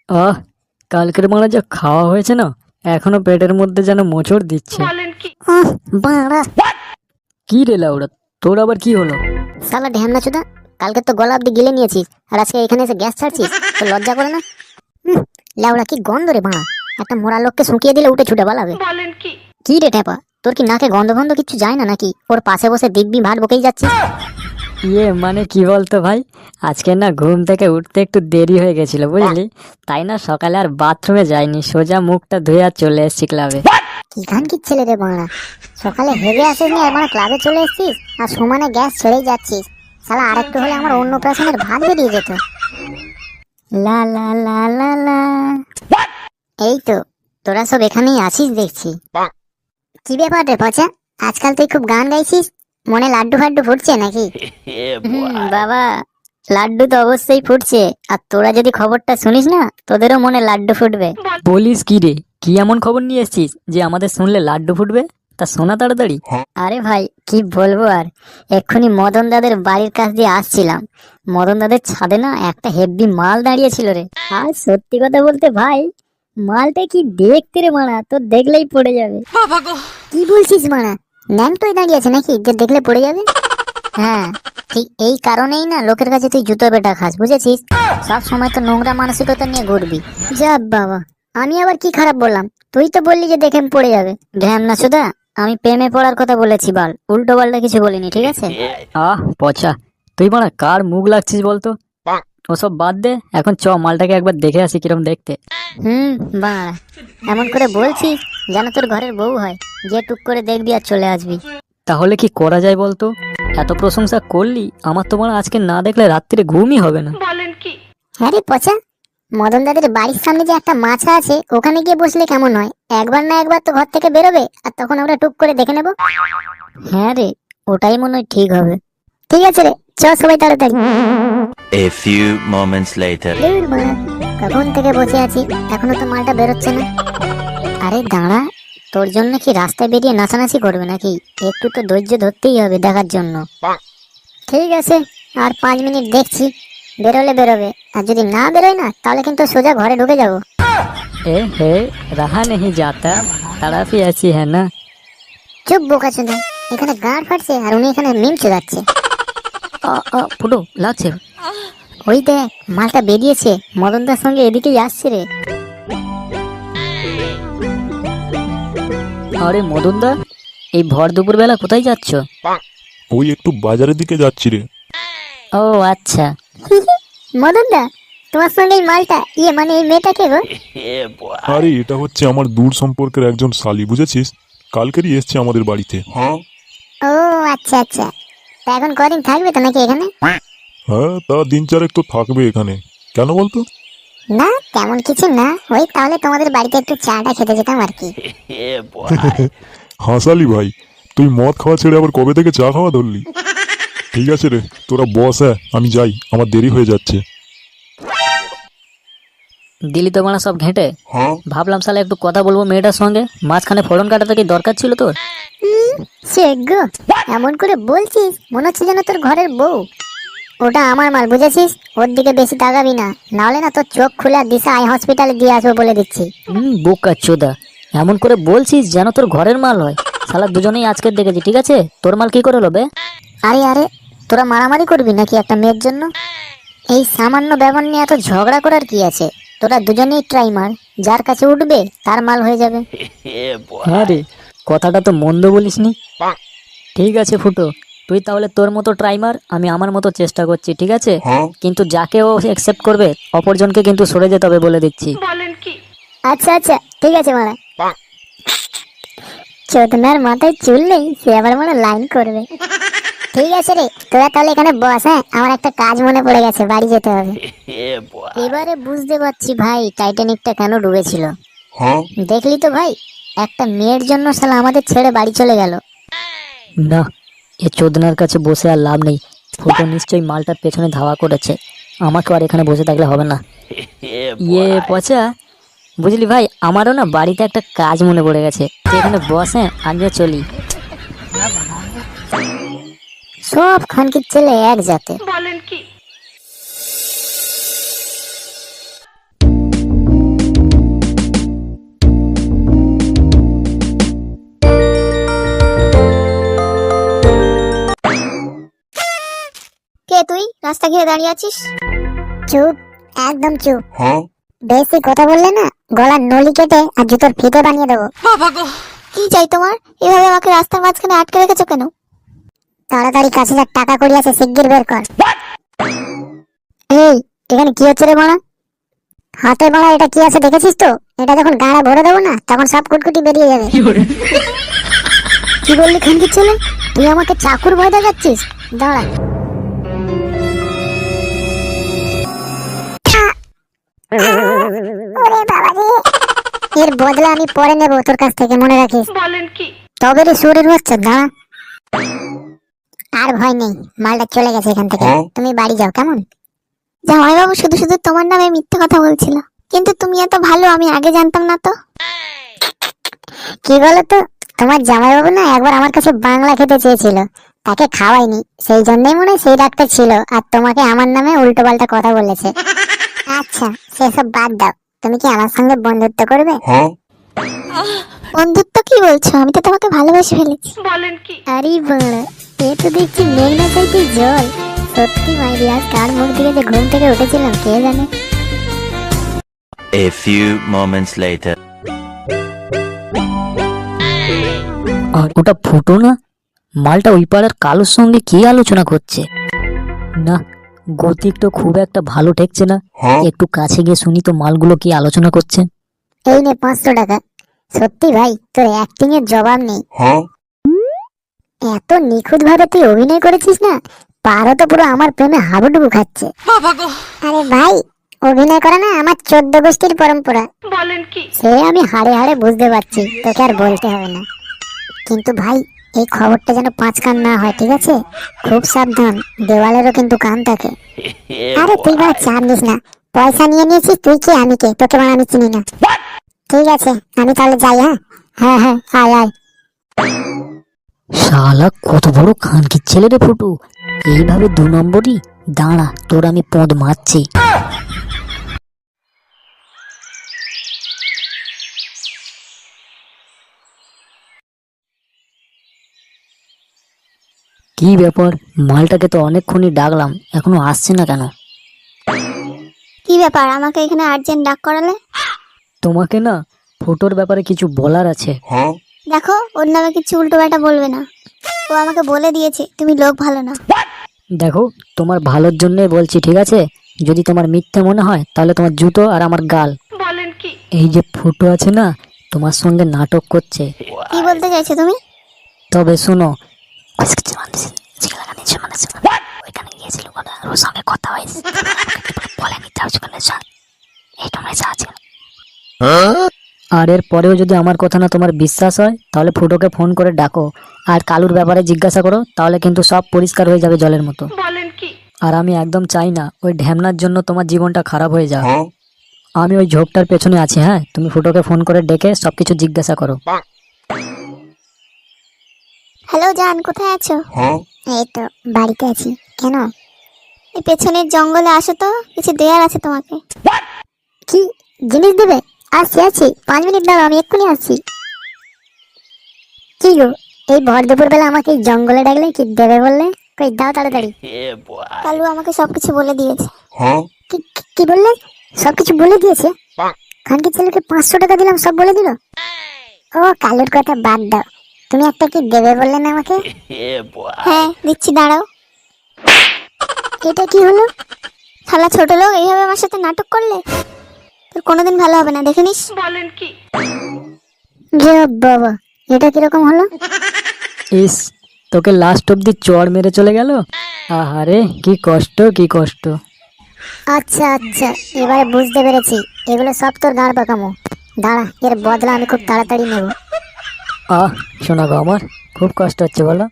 আহ, কালকের মারা যা খাওয়া হয়েছে না, এখনো পেটের মধ্যে যেন মোচড় দিচ্ছে। বাড়া কি রে লাউড়া, তোর আবার কি হলো? শালা ঢ্যামনা চোদা, কালকে তো গলা অব্দি গিলে নিয়েছিস আর আজকে এখানে এসে গ্যাস ছাড়ছিস, তো লজ্জা করে না? লেওড়া কি গন্ধ রে বাড়া, একটা মোড়া লোককে শুকিয়ে দিলে উঠে ছুটে পালাবে। কি রে ট্যাপা, তোর কি নাকে গন্ধ গন্ধ কিচ্ছু যায় না নাকি? ওর পাশে বসে দিব্যি ভাট বকেই যাচ্ছিস। মানে কি বলতো ভাই, আজকে না ঘুম থেকে উঠতে একটু দেরি হয়ে গেছিল বুঝলি, তাই না সকালে আর বাথরুমে যাইনি, সোজা মুখটা ধুয়ে আর চলে এসেছি ক্লাবে। কি খান কি ছেলে রে বাড়া, সকালে হেগে আসিস নি আর মানে ক্লাবে চলে এসেছিস আর সমানে গ্যাস ছেড়েই যাচ্ছিস। শালা আরেকটু হলে আমার অন্নপ্রাশনের ভাত বেরিয়ে যেত। লা লা লা লা লা। এই তো তোরা সব এখানেই আছিস দেখছি। কি ব্যাপার রে পচা, আজকাল তুই খুব গান গাইছিস, মনে লাড্ডু ফাড্ডু ফুটছে নাকি? বাবা, লাড্ডু তো অবশ্যই ফুটছে, আর তোরা যদি খবরটা শুনিস না তোদেরও মনে লাড্ডু ফুটবে। বলিস কি রে, কি এমন খবর নিয়ে এসেছিস যে আমাদের শুনলে লাড্ডু ফুটবে? তা শোনা তাড়াতাড়ি। আরে ভাই কি বলবো আর, এক্ষুনি মদন দাদের বাড়ির কাছ দিয়ে আসছিলাম, মদন দাদের ছাদে না একটা হেভি মাল দাঁড়িয়ে ছিল রে। আর সত্যি কথা বলতে ভাই, মালটা কি দেখতে রে মারা, তোর দেখলেই পড়ে যাবে। কি বলছিস মারা, ন্যাংটোই দাঁড়িয়ে আছে নাকি যে দেখলে পড়ে যাবে? হ্যাঁ, ঠিক এই কারণেই না লোকের কাছে তুই জুতো বেটা খাস, বুঝেছিস? সব সময় তো নোংরা মানসিকতা নিয়ে ঘুরবি। যা বাবা, আমি আবার কি খারাপ বললাম? তুই তো বললি যে দেখে পড়ে যাবে। ধ্যান না সুদা, আমি প্রেমে পড়ার কথা বলেছি বাল, উল্টো পাল্টা কিছু বলিনি, ঠিক আছে? পচা, তুই মানে কার মুখ লাগছিস বলতো? ওসব বাদ দে, এখন চ মালটাকে একবার দেখে আসি কিরম দেখতে। বাড়া, এমন করে বলছিস যেন তোর ঘরের বউ হয়, যে টুক করে দেখবি আর চলে আসবি। তাহলে কি করা যায় বলতো? এত প্রশংসা করলি, আমার তো মনে হয় আজকে না দেখলে রাত্রিরে ঘুমই হবে না। হ্যাঁ রে পচা, মদন দাদের বাড়ির সামনে যে একটা মাছা আছে, ওখানে গিয়ে বসলে কেমন হয়? একবার না একবার তো ঘর থেকে বেরোবে, আর তখন আমরা টুক করে দেখে নেব। হ্যাঁ রে, ওটাই মনে হয় ঠিক হবে। ঠিক আছে রে, চ সবাই তাড়াতাড়ি। A few moments later. ধুর বাড়া, কখন থেকে বসে আছি, এখনো তো মালটা বেরোচ্ছে না। আরে দাঁড়া, তোর জন্য কি রাস্তায় বেরিয়ে নাচানাচি করবে নাকি? একটু তো ধৈর্য ধরতেই হবে দেখার জন্য। ঠিক আছে, আর 5 মিনিট দেখছি, বেরোলে বেরোবে, আর যদি না বেরোয় না তাহলে কিন্তু সোজা ঘরে ঢুকে যাবো। এ হে, রাহা নেহি যাতা, তাড়াপি আছি হ্যাঁ না। চুপ বোকা চোদা, এখানে গাঁড় ফাটছে আর উনি এখানে মিম চোদাচ্ছে। ফুটো লাগছে। ওই দেখ, মালটা বেরিয়েছে, মদনদার সঙ্গে এদিকেই আসছে রে। আরে মদন দা, এই ভর দুপুর বেলা কোথায় যাচ্ছ? ওই একটু বাজারের দিকে যাচ্ছি রে। ও আচ্ছা। মদনদা, তোমার সঙ্গে এই মালটা, মানে এই মেয়েটাকে গো? আরে এটা হচ্ছে আমার দূর সম্পর্কের একজন শালি, বুঝেছিস? কালকেরই এসছে আমাদের বাড়িতে। ও আচ্ছা আচ্ছা, তা এখন কদিন থাকবে তো নাকি এখানে? হ্যাঁ, তা দিন চারেক তো থাকবে এখানে। কেন বলতো? না তেমন কিছু না, ওই তাহলে তোমাদের বাড়িতে একটু চাটা খেতে যেতাম আর কি। হাসালি ভাই, তুই মদ খাওয়া ছেড়ে আবার কবে থেকে চা খাওয়া ধরলি? ঠিক আছে রে, তোরা বস, হ্যাঁ আমি যাই, আমার দেরি হয়ে যাচ্ছে। দিলি তো মানা সব ঘেঁটে। ভাবলাম শালা একটু কথা বলবো মেয়েটার সঙ্গে, মাঝখানে ফোড়ন কাটাটা কি দরকার ছিল তোর? সে গো, এমন করে বলছিস মনে হচ্ছে যেন তোর ঘরের বউ। ওটা আমার মাল, বুঝেছিস? ওর দিকে বেশি তাকাবি না, নাহলে না তোর চোখ খুলে দিশা আই হসপিটালে দিয়ে আসবো বলে দিচ্ছি। বোকা চোদা, এমন করে বলছিস যেন তোর ঘরের মাল হয়। শালা দুজনেই আজকে দেখেছি, ঠিক আছে? তোর মাল কি করে লবে? আরে আরে, তোরা মারামারি করবি নাকি একটা মেয়ের জন্য? এই সামান্য ব্যাপার নিয়ে এত ঝগড়া করার কি আছে? তোরা দুজনেই ট্রাই মার, যার কাছে উঠবে তার মাল হয়ে যাবে। হ্যাঁ রে, কথাটা তো মন্দ বলিসনি। ঠিক আছে ফুটো, তুই তাহলে তোর মতো ট্রাই মার, আমি আমার মতো চেষ্টা করছি, ঠিক আছে? কিন্তু যাকে ও অ্যাকসেপ্ট করবে, অপরজনকে কিন্তু সরে যেতে হবে বলে দিচ্ছি। আচ্ছা আচ্ছা, ঠিক আছে মারা। চোদনার মাথায় চুল নেই, সে আবার মানে লাইন করবে। ঠিক আছে রে, তোরা তাহলে এখানে বস, হ্যাঁ আমার একটা কাজ মনে পড়ে গেছে, বাড়ি যেতে হবে। এবারে বুঝতে পারছি ভাই টাইটানিকটা কেন ডুবেছিল। দেখলি তো ভাই, একটা মেয়ের জন্য শালা আমাদের ছেড়ে বাড়ি চলে গেল। না, এ চোদনার কাছে বসে আর লাভ নেই। ফুটো নিশ্চয়ই মালটার পেছনে ধাওয়া করেছে, আমাকে আর এখানে বসে থাকলে হবে না। পচা, বুঝলি ভাই, আমারও না বাড়িতে একটা কাজ মনে পড়ে গেছে। তুই এখানে বসে, আমিও চলি। সব খানকির ছেলে এক জাতে। রাস্তা ঘিরে দাঁড়িয়ে আছিস? চুপ, একদম চুপ। বেশি কথা বললে না গলার নলি কেটে আর জুতোর ফিতে বানিয়ে দেবো। কি চাই তোমার? এভাবে আমাকে রাস্তার মাঝখানে আটকে রেখেছো কেন? তাড়াতাড়ি কাছে যা টাকা কড়ি আছে শিগগির বের কর। এই, এখানে কি হচ্ছে রে বড়া? হাতে বড়া এটা কি আছে দেখেছিস তো? এটা যখন গাড়া ভরে দেবো না তখন সব কুটকুটি বেরিয়ে যাবে। কি বললি খানকির ছেলে? তুই আমাকে চাকুর ভয় দেখাচ্ছিস? দাঁড়া। ওরে বাবা রে, এর বদলা আমি পরে নেব তোর কাছ থেকে, মনে রাখিস। বলেন কি? তবে রে সুরের বাচ্চা, দাঁড়া। আর ভয় নেই, মালটা চলে গেছে এখান থেকে। তুমি বাড়ি যাও, কেমন? জামাইবাবু শুধু শুধু তোমার নামে মিথ্যে কথা বলছিল, কিন্তু তুমি এত ভালো আমি আগে জানতাম না তো। কি বলো তো, তোমার জামাইবাবু না একবার আমার কাছে বাংলা খেতে চেয়েছিল, তাকে খাওয়াইনি, সেই জন্যই মনে হয় সেই রাগটা ছিল, আর তোমাকে আমার নামে উল্টো পাল্টা কথা বলেছে। আচ্ছা সেসব বাদ দাও, তুমি কি আমার সঙ্গে বন্ধুত্ব করবে? বন্ধুত্ব কি বলছো? আমি তো তোমাকে ভালোবেসে ফেলেছি। বলেন কি? আরে বাড়া, এ তো দেখছি মেঘনা চাইতে জল। সত্যি মাইরি, আজ কার মুখ থেকে যে ঘুম থেকে উঠেছিলাম কে জানে। A few moments later. আর ওটা ফুটো না? মালটা ওই পাড়ার কালোর সঙ্গে কি আলোচনা করছে? না, গতিক তো খুব একটা ভালো ঠেকছে না। একটু কাছে গিয়ে শুনি তো মালগুলো কি আলোচনা করছে। এই নে 500 টাকা। সত্যি ভাই, তোর অ্যাক্টিং এর জবাব নেই। এত নিখুঁত ভাবে তুই অভিনয় করেছিস না, পারো তো পুরো আমার প্রেমে হাবুডুবু খাচ্ছে। আরে ভাই, অভিনয় করা না আমার 14 গোষ্ঠীর পরম্পরা। বলেন কি? সে আমি হাড়ে হাড়ে বুঝতে পারছি, তোকে আর বলতে হবে না। কিন্তু ভাই, এই খবরটা যেন 5 কান না হয়, ঠিক আছে? খুব সাবধান, দেওয়ালেরও কিন্তু কান থাকে। আরে তুই বাবা চাপ নিস না, পয়সা নিয়ে নিয়েছিস, তুই কি আমি কে? তোকে বাবা আমি চিনি না। ঠিক আছে, আমি তাহলে যাই। হ্যাঁ হ্যাঁ হ্যাঁ, আয় আয়। শালা কত বড় খানকির ছেলে রে ফুটু, এইভাবে 2 নম্বরই। দাঁড়া, তোর আমি পদ মারছি। কি ব্যাপার, মালটাকে তো অনেকক্ষণই ডাকলাম, এখনো আসছে না কেন? কি ব্যাপার, আমাকে এখানে আর্জেন্ট ডাক করালে? তোমাকে না ফুটোর ব্যাপারে কিছু বলার আছে। দেখো, ওর নামে কিছু উল্টোপাল্টা বলবে না। ও আমাকে বলে দিয়েছে তুমি লোক ভালো না। দেখো, তোমার ভালোর জন্যই বলছি, ঠিক আছে? যদি তোমার মিথ্যে মনে হয় তাহলে তোমার জুতো আর আমার গাল। বলেন কি? এই যে ফুটো আছে না, তোমার সঙ্গে নাটক করছে। কি বলতে চাইছো তুমি? তবে শোনো, ওইখানে গিয়েছিল, ওর সঙ্গে কথা হয়েছে, বলেনি তার ওখানে যা, এই তোমরা যা আছে। আর এর পরেও যদি আমার কথা না তোমার বিশ্বাস হয় তাহলে ফুটোকে ফোন করে ডাকো, আর কালুর ব্যাপারে জিজ্ঞাসা করো, তাহলে কিন্তু সব পরিষ্কার হয়ে যাবে জলের মতো। বলেন কি? আর আমি একদম চাই না ওই ঢ্যামনার জন্য তোমার জীবনটা খারাপ হয়ে যাক। আমি ওই ঝোপটার পেছনে আছি। হ্যাঁ, তুমি ফুটোকে ফোন করে ডেকে সবকিছু জিজ্ঞাসা করো। হ্যালো জান, কোথায় আছো? এই তো বাড়িতে আছি। কেন? এই পেছনের জঙ্গলে আসো তো, কিছু দেয়ার আছে তোমাকে। কি জিনিস দেবে? আসছি আসছি, 5 মিনিট দাঁড়াও, আমি এক্ষুনি আসছি। কি গো, এই ভর দুপুর বেলা আমাকে এই জঙ্গলে ডাকলে, কি দেবে বললে? কই দাও তাড়াতাড়ি। কালু আমাকে সবকিছু বলে দিয়েছে। কি বললে? সবকিছু বলে দিয়েছে? খানকির ছেলেকে 500 টাকা দিলাম, সব বলে দিল? ও কালুর কথা বাদ দাও, তুমি একটা কি দেবে বললে না আমাকে? হ্যাঁ দিচ্ছি, দাঁড়াও। এটা কি হলো? শালা ছোট লোক, এইভাবে আমার সাথে নাটক করলে তোর কোনোদিন ভালো হবে না, দেখে নিস। বলেন কি? বাবা, এটা কিরকম হলো? ইস, তোকে লাস্ট অব্দি চড় মেরে চলে গেল। আহারে, কি কষ্ট কি কষ্ট। আচ্ছা আচ্ছা, এবারে বুঝতে পেরেছি, এগুলো সব তোর গাঁড় পাকামো। দাঁড়া, এর বদলা আমি খুব তাড়াতাড়ি নেব। শোনা গো, আমার খুব কষ্ট হচ্ছে বলো।